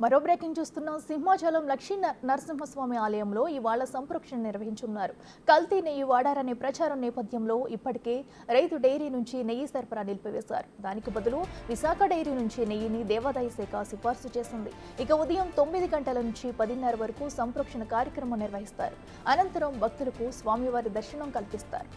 మరో బ్రేకింగ్ చూస్తున్నాం. సింహాచలం లక్ష్మీ నరసింహస్వామి ఆలయంలో ఇవాళ సంప్రోక్షణ నిర్వహించున్నారు. కల్తీ నెయ్యి వాడారనే ప్రచారం నేపథ్యంలో ఇప్పటికే రైతు డైరీ నుంచి నెయ్యి సరఫరా నిలిపివేశారు. దానికి బదులు విశాఖ డైరీ నుంచి నెయ్యిని దేవాదాయ శాఖ సిఫార్సు చేసింది. ఇక ఉదయం 9 గంటల నుంచి 10:30 వరకు సంప్రోక్షణ కార్యక్రమం నిర్వహిస్తారు. అనంతరం భక్తులకు స్వామివారి దర్శనం కల్పిస్తారు.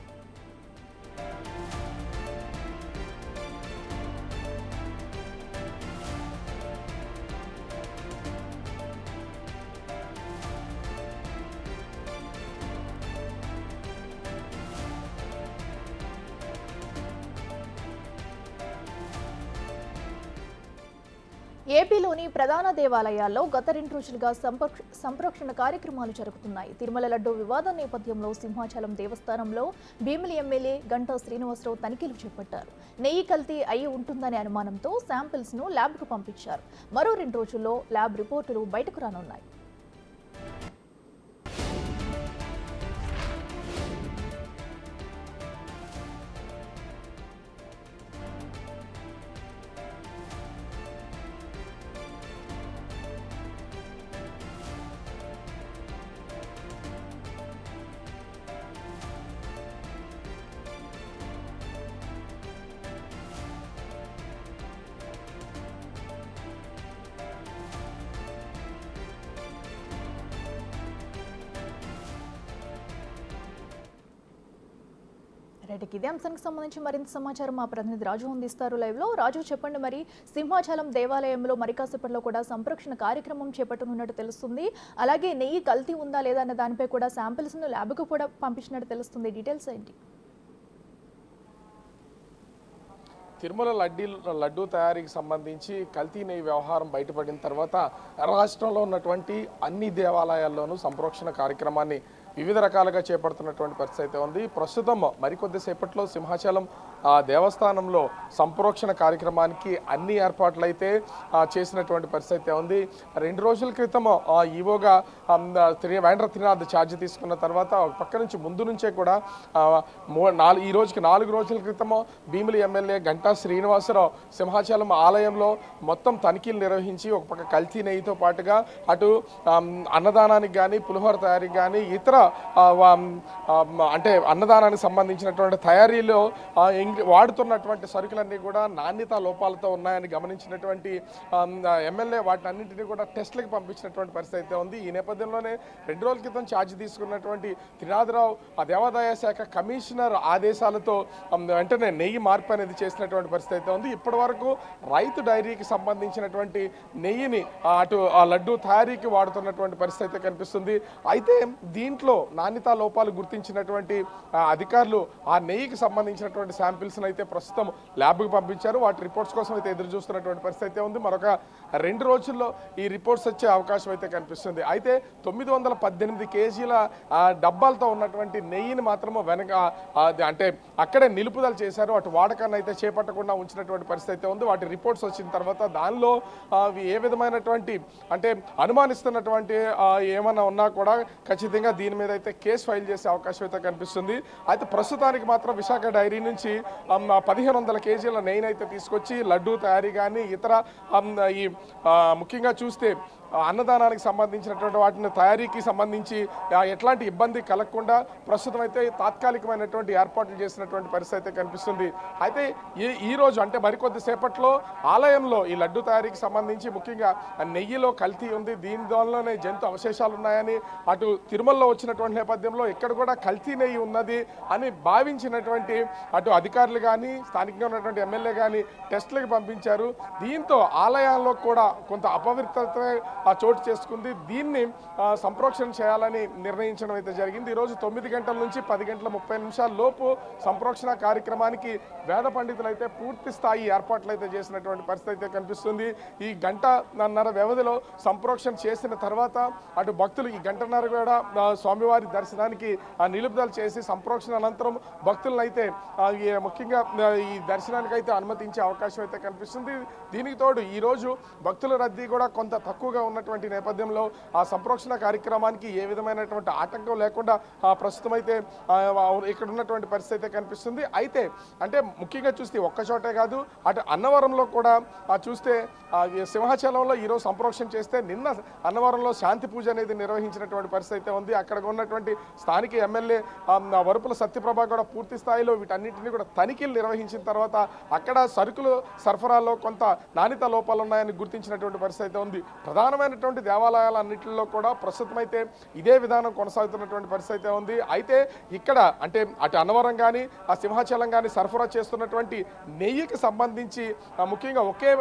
ఏపీలోని ప్రధాన దేవాలయాల్లో గత 2 రోజులుగా సంప్రోక్షణ కార్యక్రమాలు జరుగుతున్నాయి. తిరుమల లడ్డూ వివాదం నేపథ్యంలో సింహాచలం దేవస్థానంలో భీమిలి ఎమ్మెల్యే గంటా శ్రీనివాసరావు తనిఖీలు చేపట్టారు. నెయ్యి కల్తీ అయి ఉంటుందనే అనుమానంతో శాంపిల్స్ ను ల్యాబ్కు పంపించారు. మరో 2 రోజుల్లో ల్యాబ్ రిపోర్టులు బయటకు రానున్నాయి. ఇదే అంశానికి సంబంధించి మరింత సమాచారం మా ప్రతినిధి రాజు అందిస్తారు లైవ్ లో. రాజు, చెప్పండి, మరి సింహాచలం దేవాలయంలో మరి కాసేపట్లో కూడా సంప్రోక్షణ కార్యక్రమం చేపట్టనున్నట్టు తెలుస్తుంది. అలాగే నెయ్యి కల్తీ ఉందా లేదా అన్న దానిపై కూడా శాంపిల్స్ ను ల్యాబ్కు కూడా పంపించినట్టు తెలుస్తుంది. డీటెయిల్స్ ఏంటి? తిరుమల లడ్డూ తయారీకి సంబంధించి కల్తీ నెయ్యి వ్యవహారం బయటపడిన తర్వాత రాష్ట్రంలో ఉన్నటువంటి అన్ని దేవాలయాల్లోనూ సంప్రోక్షణ కార్యక్రమాన్ని వివిధ రకాలుగా చేపడుతున్నటువంటి పరిస్థితి అయితే ఉంది. ప్రస్తుతం మరికొద్దిసేపట్లో సింహాచలం దేవస్థానంలో సంప్రోక్షణ కార్యక్రమానికి అన్ని ఏర్పాట్లు అయితే చేసినటువంటి పరిస్థితి ఉంది. 2 రోజుల క్రితం ఈవోగా వేండ్ర త్రినాథ్ ఛార్జ్ తీసుకున్న తర్వాత ఒక పక్క నుంచి ముందు నుంచే కూడా ఈ రోజుకి 4 రోజుల క్రితం భీమిలి ఎమ్మెల్యే గంటా శ్రీనివాసరావు సింహాచలం ఆలయంలో మొత్తం తనిఖీలు నిర్వహించి ఒక పక్క కల్తీ నెయ్యితో పాటుగా అటు అన్నదానానికి కానీ పులిహోర తయారీకి కానీ ఇతర అంటే అన్నదానానికి సంబంధించినటువంటి తయారీలో వాడుతున్నటువంటి సరుకులన్నీ కూడా నాణ్యత లోపాలతో ఉన్నాయని గమనించినటువంటి ఎమ్మెల్యే వాటిని అన్నింటినీ కూడా టెస్టులకు పంపించినటువంటి పరిస్థితి అయితే ఉంది. ఈ నేపథ్యంలోనే 2 రోజుల క్రితం ఛార్జ్ తీసుకున్నటువంటి త్రినాథరావు దేవాదాయ శాఖ కమిషనర్ ఆదేశాలతో వెంటనే నెయ్యి మార్పు అనేది చేసినటువంటి పరిస్థితి అయితే ఉంది. ఇప్పటి వరకు రైతు డైరీకి సంబంధించినటువంటి నెయ్యిని అటు లడ్డూ తయారీకి వాడుతున్నటువంటి పరిస్థితి కనిపిస్తుంది. అయితే దీంట్లో నాణ్యతా లోపాలు గుర్తించినటువంటి అధికారులు ఆ నెయ్యికి సంబంధించినటువంటి శాంపిల్స్ అయితే ప్రస్తుతం ల్యాబ్కి పంపించారు. వాటి రిపోర్ట్స్ కోసం అయితే ఎదురు చూస్తున్నటువంటి పరిస్థితి అయితే ఉంది. మరొక 2 రోజుల్లో ఈ రిపోర్ట్స్ వచ్చే అవకాశం అయితే కనిపిస్తుంది. అయితే 918 కేజీల డబ్బాలతో ఉన్నటువంటి నెయ్యిని మాత్రము అంటే అక్కడే నిలుపుదల చేశారు. అటు వాడకాన్ని అయితే చేపట్టకుండా ఉంచినటువంటి పరిస్థితి అయితే ఉంది. వాటి రిపోర్ట్స్ వచ్చిన తర్వాత దానిలో ఏ విధమైనటువంటి అంటే అనుమానిస్తున్నటువంటి ఏమన్నా ఉన్నా కూడా ఖచ్చితంగా దీని మీద అయితే కేసు ఫైల్ చేసే అవకాశం అయితే కనిపిస్తుంది. అయితే ప్రస్తుతానికి మాత్రం విశాఖ డైరీ నుంచి 1500 కేజీల నెయ్యిని అయితే తీసుకొచ్చి లడ్డూ తయారీ కానీ ఇతర ఈ ముఖ్యంగా చూస్తే అన్నదానానికి సంబంధించినటువంటి వాటిని తయారీకి సంబంధించి ఎట్లాంటి ఇబ్బంది కలగకుండా ప్రస్తుతం అయితే తాత్కాలికమైనటువంటి ఏర్పాట్లు చేసినటువంటి పరిస్థితి అయితే కనిపిస్తుంది. అయితే ఈ రోజు అంటే మరికొద్ది సేపట్లో ఆలయంలో ఈ లడ్డు తయారీకి సంబంధించి ముఖ్యంగా నెయ్యిలో కల్తీ ఉంది, దీని దానిలోనే జంతు అవశేషాలు ఉన్నాయని అటు తిరుమలలో వచ్చినటువంటి నేపథ్యంలో ఇక్కడ కూడా కల్తీ నెయ్యి ఉన్నది అని భావించినటువంటి అటు అధికారులు కానీ స్థానికంగా ఉన్నటువంటి ఎమ్మెల్యే కానీ టెస్టులకు పంపించారు. దీంతో ఆలయాల్లో కూడా కొంత అపవిత్రత చోటు చేసుకుంది. దీన్ని సంప్రోక్షణ చేయాలని నిర్ణయించడం అయితే జరిగింది. ఈరోజు 9 గంటల నుంచి 10:30 లోపు సంప్రోక్షణ కార్యక్రమానికి వేద పండితులు అయితే పూర్తి స్థాయి ఏర్పాట్లు అయితే చేసినటువంటి పరిస్థితి అయితే కనిపిస్తుంది. ఈ 1.5 వ్యవధిలో సంప్రోక్షణ చేసిన తర్వాత అటు భక్తులు ఈ 1.5 కూడా స్వామివారి దర్శనానికి నిలుపుదల చేసి సంప్రోక్షణ అనంతరం భక్తులను అయితే ముఖ్యంగా ఈ దర్శనానికి అయితే అనుమతించే అవకాశం అయితే కనిపిస్తుంది. దీనికి తోడు ఈరోజు భక్తుల రద్దీ కూడా కొంత తక్కువగా ఉన్నటువంటి నేపథ్యంలో ఆ సంప్రోక్షణ కార్యక్రమానికి ఏ విధమైనటువంటి ఆటంకం లేకుండా ప్రస్తుతం అయితే ఇక్కడ ఉన్నటువంటి పరిస్థితి అయితే కనిపిస్తుంది. అయితే అంటే ముఖ్యంగా చూస్తే ఒక్క చోటే కాదు, అటు అన్నవరంలో కూడా చూస్తే సింహాచలంలో ఈరోజు సంప్రోక్షణ చేస్తే నిన్న అన్నవరంలో శాంతి పూజ అనేది నిర్వహించినటువంటి పరిస్థితి అయితే ఉంది. అక్కడ ఉన్నటువంటి స్థానిక ఎమ్మెల్యే వరుపుల సత్యప్రభ కూడా పూర్తి స్థాయిలో వీటన్నిటిని కూడా తనిఖీలు నిర్వహించిన తర్వాత అక్కడ సరుకులు సరఫరాలో కొంత నాణ్యత లోపాలు ఉన్నాయని గుర్తించినటువంటి పరిస్థితి అయితే ఉంది. ప్రధానమైనటువంటి దేవాలయాలన్నింటిలో కూడా ప్రస్తుతం అయితే ఇదే విధానం కొనసాగుతున్నటువంటి పరిస్థితి అయితే ఉంది. అయితే ఇక్కడ అంటే అటు అన్నవరం కానీ ఆ సింహాచలం కానీ సరఫరా చేస్తున్నటువంటి నెయ్యికి సంబంధించి ముఖ్యంగా ఒకే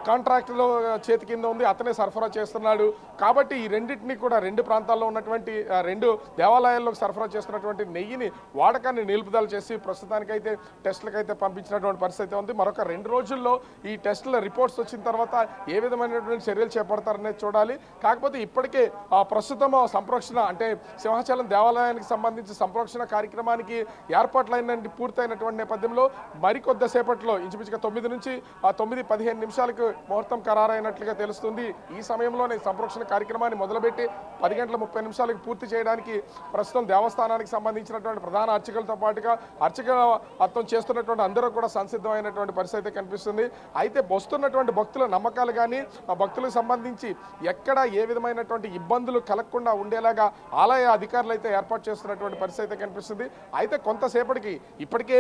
కాంట్రాక్టులో చేతి కింద ఉంది, అతనే సరఫరా చేస్తున్నాడు. కాబట్టి ఈ రెండింటినీ కూడా రెండు ప్రాంతాల్లో ఉన్నటువంటి రెండు దేవాలయాల్లోకి సరఫరా చేస్తున్నటువంటి నెయ్యిని వాడకాన్ని నిలుపుదల చేసి ప్రస్తుతానికైతే టెస్టులకైతే పంపించినటువంటి పరిస్థితి ఉంది. మరొక 2 రోజుల్లో ఈ టెస్టుల రిపోర్ట్స్ వచ్చిన తర్వాత ఏ విధమైనటువంటి చర్యలు చేపడతారనేది చూడాలి. కాకపోతే ఇప్పటికే ప్రస్తుతం సంప్రోక్షణ అంటే సింహాచలం దేవాలయానికి సంబంధించి సంప్రోక్షణ కార్యక్రమానికి ఏర్పాట్లైన పూర్తయినటువంటి నేపథ్యంలో మరికొద్దిసేపట్లో ఇంచుమించుగా 9 నుంచి 9:15 నిమిషాలకు ముహూర్తం ఖరారైనట్లుగా తెలుస్తుంది. ఈ సమయంలోనే సంప్రోక్షణ కార్యక్రమాన్ని మొదలుపెట్టి 10:30 పూర్తి చేయడానికి ప్రస్తుతం దేవస్థానానికి సంబంధించినటువంటి ప్రధాన అర్చకులతో పాటుగా అర్థం చేస్తున్నటువంటి అందరూ కూడా సంసిద్ధమైనటువంటి పరిస్థితి కనిపిస్తుంది. అయితే వస్తున్నటువంటి భక్తుల నమ్మకాలు కానీ ఆ భక్తులకు సంబంధించి ఎక్కడ ఏ విధమైనటువంటి ఇబ్బందులు కలగకుండా ఉండేలాగా ఆలయ అధికారులు అయితే ఏర్పాటు చేస్తున్నటువంటి పరిస్థితి కనిపిస్తుంది. అయితే కొంతసేపటికి ఇప్పటికే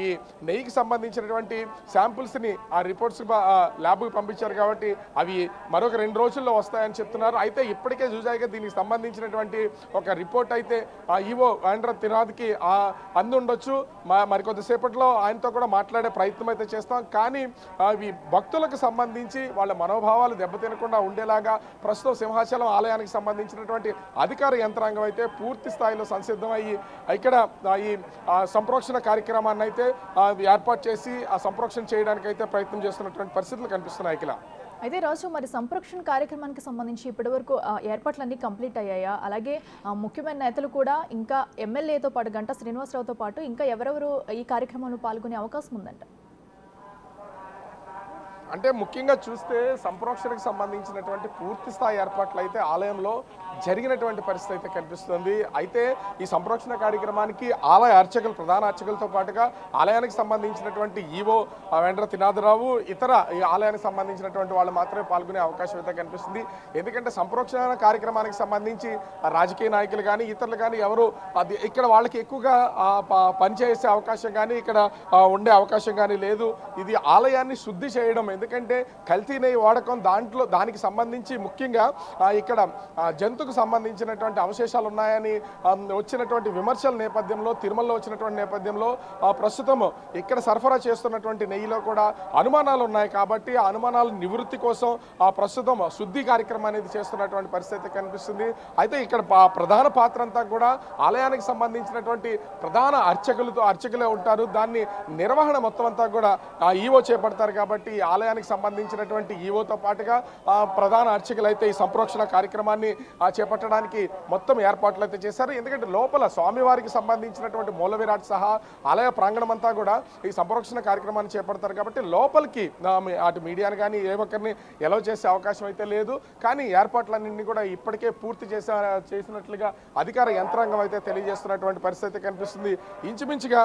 ఈ నెయ్యికి సంబంధించినటువంటి శాంపుల్స్ని ఆ రిపోర్ట్స్ ల్యాబ్కి పంపించారు కాబట్టి అవి మరొక 2 రోజుల్లో వస్తాయని చెప్తున్నారు. అయితే ఇప్పటికే చూసాయిగా దీనికి సంబంధించినటువంటి ఒక రిపోర్ట్ అయితే ఈవో వేంద్ర తినాద్కి అందుండొచ్చు. మరికొద్దిసేపట్లో ఆయనతో కూడా మాట్లాడే ప్రయత్నం అయితే చేస్తాం. కానీ అవి భక్తులకు సంబంధించి వాళ్ళ మనోభావాలు దెబ్బతినకుండా ఉండేలాగా ప్రస్తుతం సింహాచలం ఆలయానికి సంబంధించినటువంటి అధికార యంత్రాంగం అయితే పూర్తి స్థాయిలో సంసిద్ధమయ్యి ఇక్కడ ఈ సంప్రోక్షణ కార్యక్రమాన్ని అయితే ఏర్పాటు చేసి ఆ సంప్రోక్షణ చేయడానికి అయితే ప్రయత్నం చేస్తున్నటువంటి పరిస్థితులు కనిపిస్తున్నాయి. ఇక్కడ అయితే రాజు మరి సంప్రోక్షణ కార్యక్రమానికి సంబంధించి ఇప్పటివరకు ఏర్పాట్లన్నీ కంప్లీట్ అయ్యాయా? అలాగే ముఖ్యమైన నేతలు కూడా ఇంకా ఎమ్మెల్యేతో పాటు గంటా శ్రీనివాసరావుతో పాటు ఇంకా ఎవరెవరు ఈ కార్యక్రమంలో పాల్గొనే అవకాశం ఉందంట? అంటే ముఖ్యంగా చూస్తే సంప్రోక్షణకు సంబంధించినటువంటి పూర్తి స్థాయి ఏర్పాట్లు అయితే ఆలయంలో జరిగినటువంటి పరిస్థితి అయితే కనిపిస్తుంది. అయితే ఈ సంప్రోక్షణ కార్యక్రమానికి ఆలయ అర్చకులు ప్రధాన అర్చకులతో పాటుగా ఆలయానికి సంబంధించినటువంటి ఈవో వేంద్ర తినాదరావు ఇతర ఈ ఆలయానికి సంబంధించినటువంటి వాళ్ళు మాత్రమే పాల్గొనే అవకాశం అయితే కనిపిస్తుంది. ఎందుకంటే సంప్రోక్షణ కార్యక్రమానికి సంబంధించి రాజకీయ నాయకులు కానీ ఇతరులు కానీ ఎవరు ఇక్కడ వాళ్ళకి ఎక్కువగా పనిచేసే అవకాశం కానీ ఇక్కడ ఉండే అవకాశం కానీ లేదు. ఇది ఆలయాన్ని శుద్ధి చేయడం. ఎందుకంటే కల్తీ నెయ్యి వాడకం దానికి సంబంధించి ముఖ్యంగా ఇక్కడ జంతుకు సంబంధించినటువంటి అవశేషాలు ఉన్నాయని వచ్చినటువంటి విమర్శల నేపథ్యంలో తిరుమలలో వచ్చినటువంటి నేపథ్యంలో ప్రస్తుతం ఇక్కడ సరఫరా చేస్తున్నటువంటి నెయ్యిలో కూడా అనుమానాలు ఉన్నాయి. కాబట్టి ఆ అనుమానాల నివృత్తి కోసం ప్రస్తుతం శుద్ధి కార్యక్రమం అనేది చేస్తున్నటువంటి పరిస్థితి కనిపిస్తుంది. అయితే ఇక్కడ ప్రధాన పాత్ర అంతా కూడా ఆలయానికి సంబంధించినటువంటి ప్రధాన అర్చకులే ఉంటారు. దాన్ని నిర్వహణ మొత్తం అంతా కూడా ఈవో చేపడతారు. కాబట్టి ఆలయానికి సంబంధించినటువంటి ఈవోతో పాటుగా ప్రధాన అర్చకులు అయితే ఈ సంప్రోక్షణ కార్యక్రమాన్ని చేపట్టడానికి మొత్తం ఏర్పాట్లు అయితే చేశారు. ఎందుకంటే లోపల స్వామివారికి సంబంధించినటువంటి మూల విరాట్ సహా ఆలయ ప్రాంగణం అంతా కూడా ఈ సంప్రోక్షణ కార్యక్రమాన్ని చేపడతారు. కాబట్టి లోపలికి అటు మీడియాని కానీ ఏ ఒక్కరిని ఎలవ్ చేసే అవకాశం అయితే లేదు. కానీ ఏర్పాట్లన్నింటినీ కూడా ఇప్పటికే పూర్తి చేసినట్లుగా అధికార యంత్రాంగం అయితే తెలియజేస్తున్నటువంటి పరిస్థితి కనిపిస్తుంది. ఇంచుమించుగా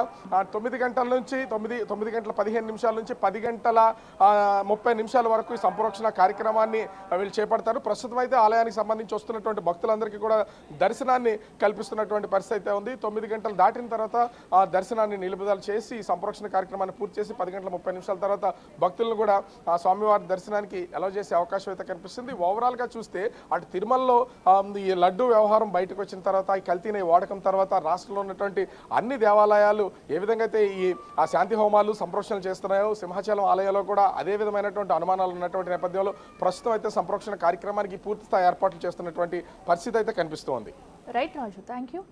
9 గంటల నుంచి 9:15 నుంచి 10:30 వరకు ఈ సంప్రోక్షణ కార్యక్రమాన్ని వీళ్ళు చేపడతారు. ప్రస్తుతం అయితే ఆలయానికి సంబంధించి వస్తున్నటువంటి భక్తులందరికీ కూడా దర్శనాన్ని కల్పిస్తున్నటువంటి పరిస్థితి అయితే ఉంది. 9 గంటలు దాటిన తర్వాత ఆ దర్శనాన్ని నిలుపుదల చేసి ఈ సంప్రోక్షణ కార్యక్రమాన్ని పూర్తి చేసి 10:30 తర్వాత భక్తులను కూడా ఆ స్వామివారి దర్శనానికి అలౌ చేసే అవకాశం అయితే కనిపిస్తుంది. ఓవరాల్గా చూస్తే అటు తిరుమలలో ఈ లడ్డు వ్యవహారం బయటకు వచ్చిన తర్వాత ఈ కల్తీని వాడకం తర్వాత రాష్ట్రంలో ఉన్నటువంటి అన్ని దేవాలయాలు ఏ విధంగా అయితే ఈ శాంతి హోమాలు సంప్రోక్షణలు చేస్తున్నాయో సింహాచలం ఆలయంలో కూడా అదే విధమైనటువంటి అనుమానాలు ఉన్నటువంటి నేపథ్యంలో ప్రస్తుతం అయితే సంప్రోక్షణ కార్యక్రమానికి పూర్తి స్థాయి ఏర్పాట్లు చేస్తున్నటువంటి పరిస్థితి అయితే కనిపిస్తోంది. Right Raju, thank you.